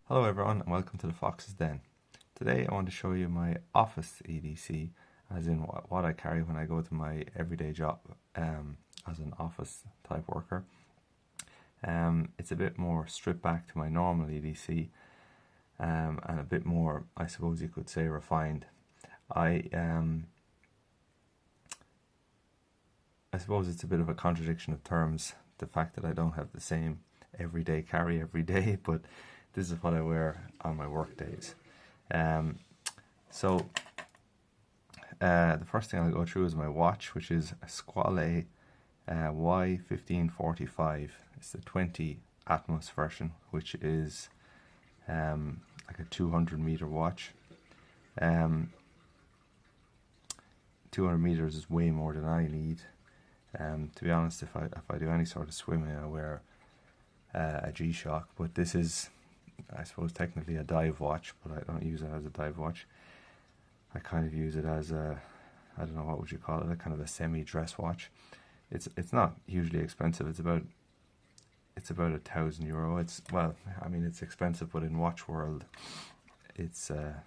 Hello everyone and welcome to the Fox's Den. Today I want to show you my office EDC, as in what I carry when I go to my everyday job as an office type worker. It's a bit more stripped back to my normal EDC and a bit more, I suppose you could say, refined. I suppose it's a bit of a contradiction of terms, the fact that I don't have the same everyday carry every day, but this is what I wear on my work days. So the first thing I'll go through is my watch, which is a Squale Y1545. It's the 20 Atmos version, which is like a 200-meter watch. 200 meters is way more than I need. To be honest, if I do any sort of swimming, I wear a G-Shock, but this is, I suppose, technically a dive watch, but I don't use it as a dive watch. I kind of use it as a, I don't know, what would you call it, a kind of a semi-dress watch. It's not hugely expensive. It's about €1,000. It's, well, I mean, it's expensive, but in watch world, it's a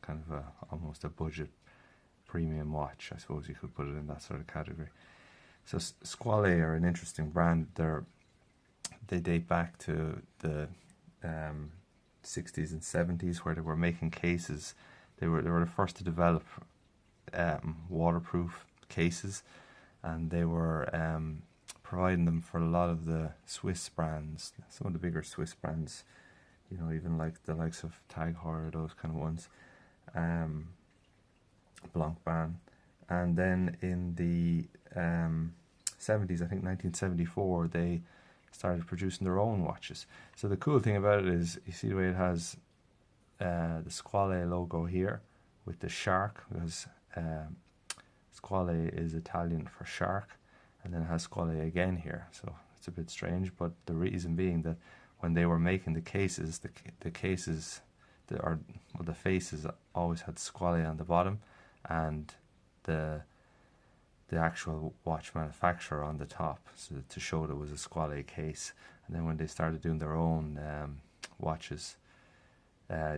kind of almost a budget premium watch. I suppose you could put it in that sort of category. So Squale are an interesting brand. They date back to the 60s and 70s, where they were making cases. They were the first to develop waterproof cases, and they were providing them for a lot of the Swiss brands, some of the bigger Swiss brands, you know, even like the likes of Tag Heuer, those kind of ones, Blancpain. And then in the 70s, I think 1974, they started producing their own watches. So the cool thing about it is, you see the way it has the Squale logo here with the shark, because Squale is Italian for shark, and then it has Squale again here. So it's a bit strange, but the reason being that when they were making the cases, the cases, the faces always had Squale on the bottom, and the actual watch manufacturer on the top, so to show there was a Squale case. And then when they started doing their own watches,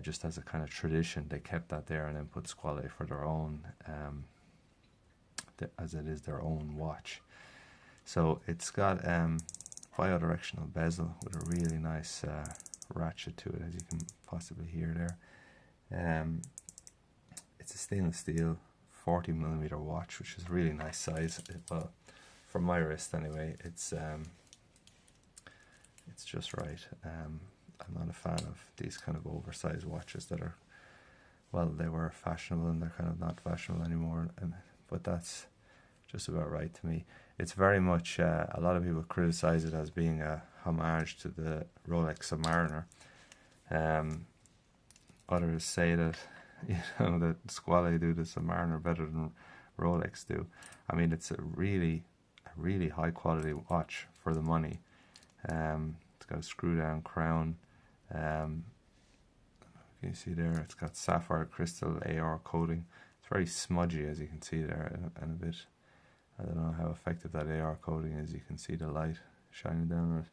just as a kind of tradition, they kept that there and then put Squale for their own, as it is their own watch. So it's got bi-directional bezel with a really nice ratchet to it, as you can possibly hear there. It's a stainless steel 40mm watch, which is a really nice size. Well, for my wrist anyway, it's just right. I'm not a fan of these kind of oversized watches that are, well, they were fashionable and they're kind of not fashionable anymore, but that's just about right to me. It's very much, a lot of people criticize it as being a homage to the Rolex Submariner. Others say that, you know, that Squale do the Submariner better than Rolex do. I mean, it's a really high quality watch for the money. It's got a screw down crown. You can see there, it's got sapphire crystal AR coating. It's very smudgy, as you can see there, and a bit, I don't know how effective that AR coating is. You can see the light shining down on it.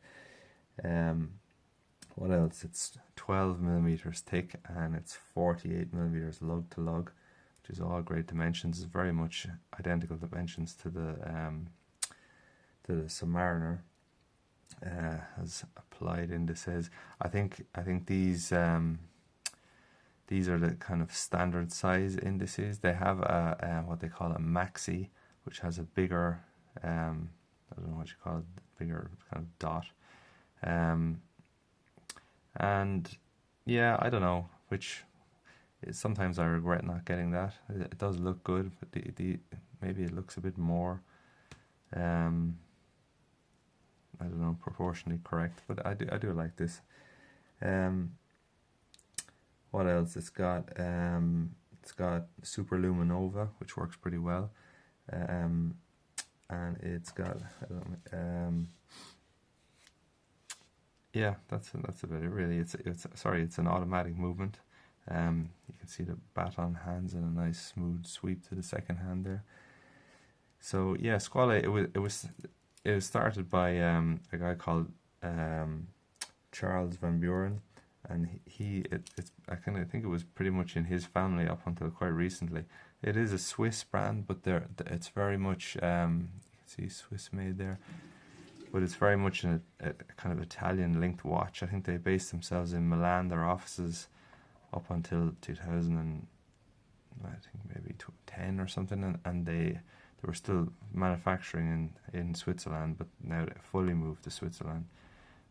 What else? It's 12mm thick, and it's 48mm lug to lug, which is all great dimensions. It's very much identical dimensions to the Submariner. Has applied indices. I think these are the kind of standard size indices. They have what they call a maxi, which has a bigger, I don't know what you call it, bigger kind of dot. And yeah, I don't know, which sometimes I regret not getting that. It does look good, but maybe it looks a bit more, I don't know, proportionally correct. But I do like this. What else? It's got Super Luminova, which works pretty well, and it's got, I don't know, yeah, that's about it really. It's an automatic movement. You can see the baton hands and a nice smooth sweep to the second hand there. So yeah, Squale, it was started by a guy called Charles Van Buren, and I kind of think it was pretty much in his family up until quite recently. It is a Swiss brand, but it's very much you can see Swiss made there, but it's very much a kind of Italian linked watch. I think they based themselves in Milan, their offices, up until 2000 and I think maybe 10 or something, and they were still manufacturing in Switzerland, but now they fully moved to Switzerland.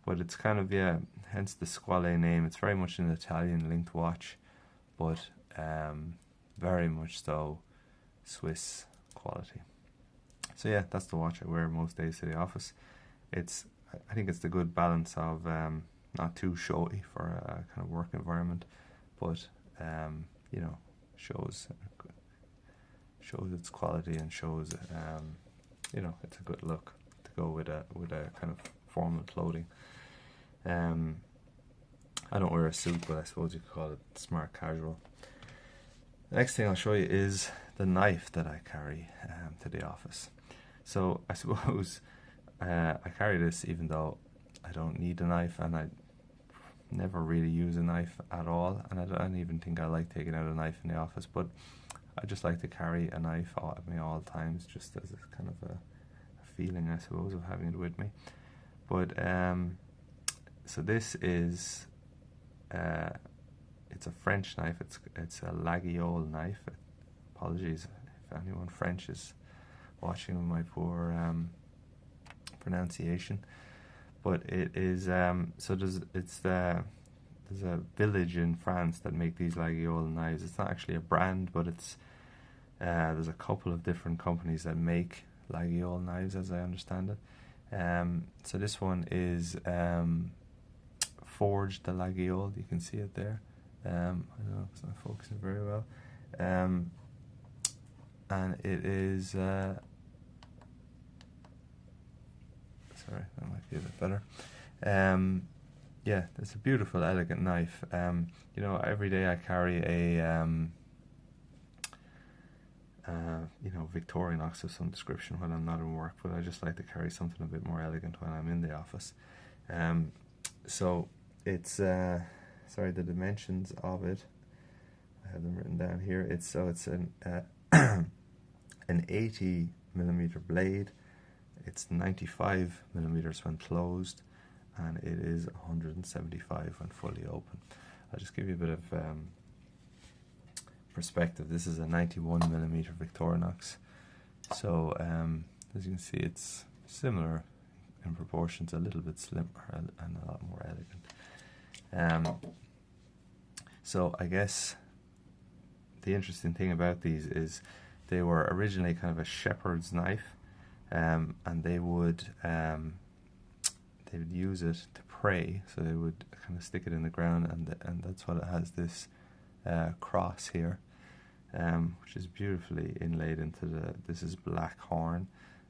But it's kind of, yeah, hence the Squale name. It's very much an Italian linked watch, but very much so Swiss quality. So yeah, that's the watch I wear most days to the office. I think it's the good balance of not too showy for a kind of work environment, but you know, shows its quality and shows you know, it's a good look to go with a kind of formal clothing. I don't wear a suit, but I suppose you could call it smart casual. The next thing I'll show you is the knife that I carry to the office. So I suppose I carry this even though I don't need a knife, and I never really use a knife at all, and I don't even think I like taking out a knife in the office, but I just like to carry a knife at me all times, just as a kind of a feeling, I suppose, of having it with me. But so this is it's a French knife. It's a Laguiole knife. Apologies if anyone French is watching my poor pronunciation, but it is so there's a village in France that make these Laguiole knives. It's not actually a brand, but it's there's a couple of different companies that make Laguiole knives, as I understand it. So this one is Forge de Laguiole. You can see it there. I don't know, it's not focusing very well. And it is sorry, that might be a bit better. Yeah, it's a beautiful, elegant knife. You know, every day I carry a you know, Victorinox of some description when I'm not in work, but I just like to carry something a bit more elegant when I'm in the office. So it's sorry, the dimensions of it, I have them written down here. It's an an 80mm blade. It's 95mm when closed, and it is 175 when fully open. I'll just give you a bit of perspective. This is a 91mm Victorinox, so as you can see, it's similar in proportions, a little bit slimmer and a lot more elegant. So I guess the interesting thing about these is they were originally kind of a shepherd's knife, and they would use it to prey. So they would kind of stick it in the ground, and that's why it has this cross here, which is beautifully inlaid into this is black horn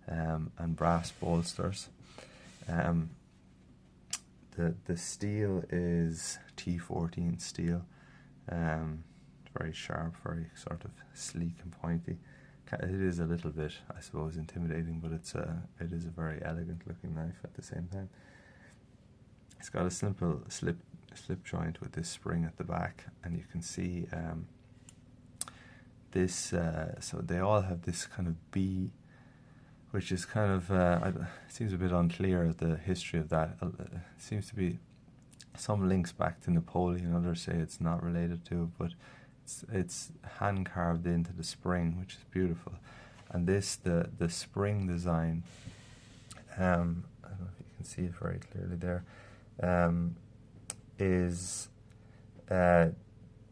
and brass bolsters. The steel is T14 steel, very sharp, very sort of sleek and pointy. It is a little bit, I suppose, intimidating, but it is a very elegant looking knife at the same time. It's got a simple slip joint with this spring at the back, and you can see this. So they all have this kind of B, which is kind of it seems a bit unclear the history of that. It seems to be some links back to Napoleon. Others say it's not related to, but it's hand carved into the spring, which is beautiful. And this the spring design. I don't know if you can see it very clearly there. Is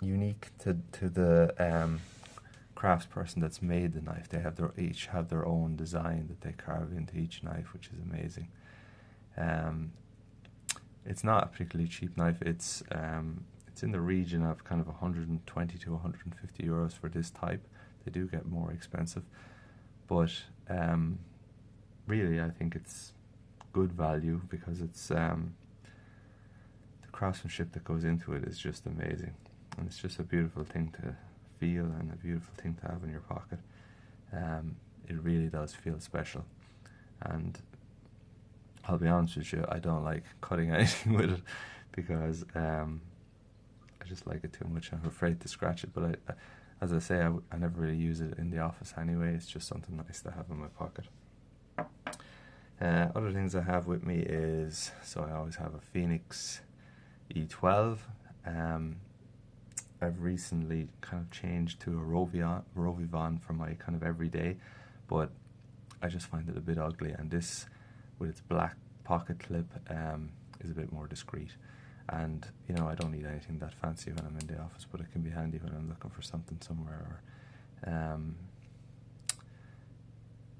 unique to the craftsperson that's made the knife. They have each have their own design that they carve into each knife, which is amazing. It's not a particularly cheap knife. It's in the region of kind of 120 to 150 euros for this type. They do get more expensive, but really I think it's good value because it's the craftsmanship that goes into it is just amazing, and it's just a beautiful thing to feel and a beautiful thing to have in your pocket. It really does feel special, and I'll be honest with you, I don't like cutting anything with it because just like it too much. I'm afraid to scratch it, but as I say, I never really use it in the office anyway. It's just something nice to have in my pocket. Other things I have with me is, so I always have a Phoenix E12. I've recently kind of changed to a Rovivon for my kind of everyday, but I just find it a bit ugly, and this, with its black pocket clip, is a bit more discreet. And you know, I don't need anything that fancy when I'm in the office, but it can be handy when I'm looking for something somewhere. Or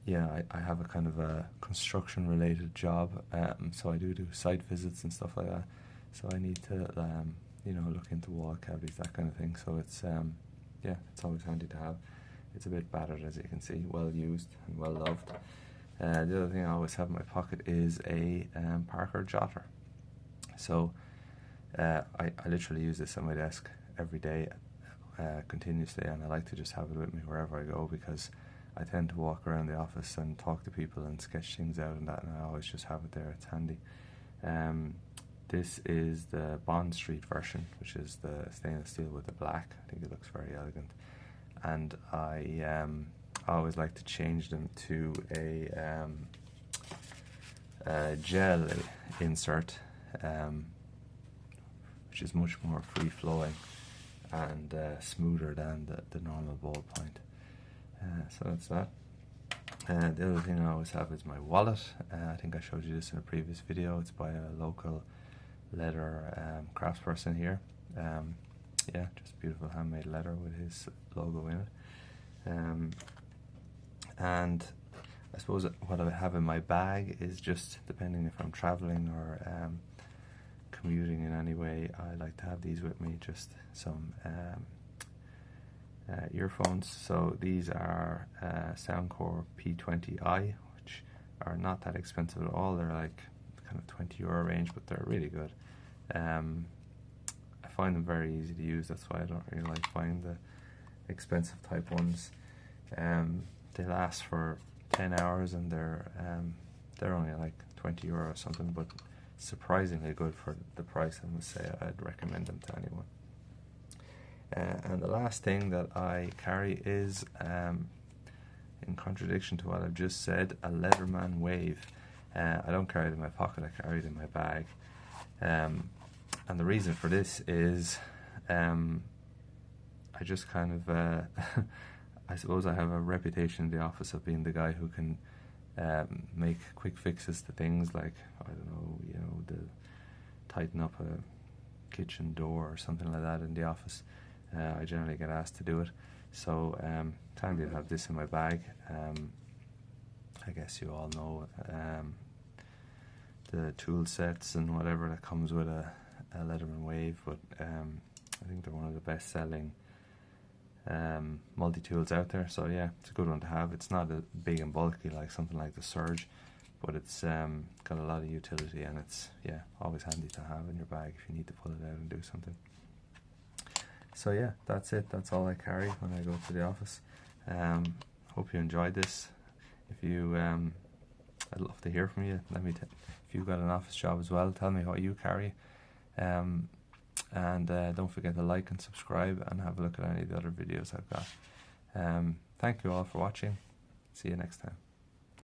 yeah, I have a kind of a construction related job, so I do site visits and stuff like that, so I need to you know, look into wall cavities, that kind of thing. So it's yeah, it's always handy to have. It's a bit battered, as you can see, well used and well loved. The other thing I always have in my pocket is a Parker Jotter. So I literally use this on my desk every day, continuously, and I like to just have it with me wherever I go, because I tend to walk around the office and talk to people and sketch things out and that, and I always just have it there. It's handy. This is the Bond Street version, which is the stainless steel with the black. I think it looks very elegant, and I always like to change them to a gel insert, which is much more free-flowing and smoother than the normal ballpoint. So that's that. The other thing I always have is my wallet. I think I showed you this in a previous video. It's by a local leather craftsperson here. Yeah, just beautiful handmade leather with his logo in it. And I suppose what I have in my bag is just, depending if I'm traveling or commuting in any way, I like to have these with me, just some earphones. So these are Soundcore P20i, which are not that expensive at all. They're like kind of €20 range, but they're really good. I find them very easy to use. That's why I don't really like buying the expensive type ones. They last for 10 hours, and they're only like €20 or something, but surprisingly good for the price. I must say, I'd recommend them to anyone. And the last thing that I carry is, in contradiction to what I've just said, a Leatherman Wave. I don't carry it in my pocket, I carry it in my bag. And the reason for this is, I just kind of, I suppose I have a reputation in the office of being the guy who can make quick fixes to things like, I don't know, you know, tighten up a kitchen door or something like that in the office. I generally get asked to do it, so it's handy to have this in my bag. I guess you all know the tool sets and whatever that comes with a Leatherman Wave, but I think they're one of the best selling multi-tools out there, so yeah, it's a good one to have. It's not big and bulky like something like the Surge, but it's got a lot of utility, and it's, yeah, always handy to have in your bag if you need to pull it out and do something. So yeah, that's it. That's all I carry when I go to the office. Hope you enjoyed this. If you, I'd love to hear from you. If you've got an office job as well, tell me what you carry. And don't forget to like and subscribe, and have a look at any of the other videos I've got. Thank you all for watching. See you next time.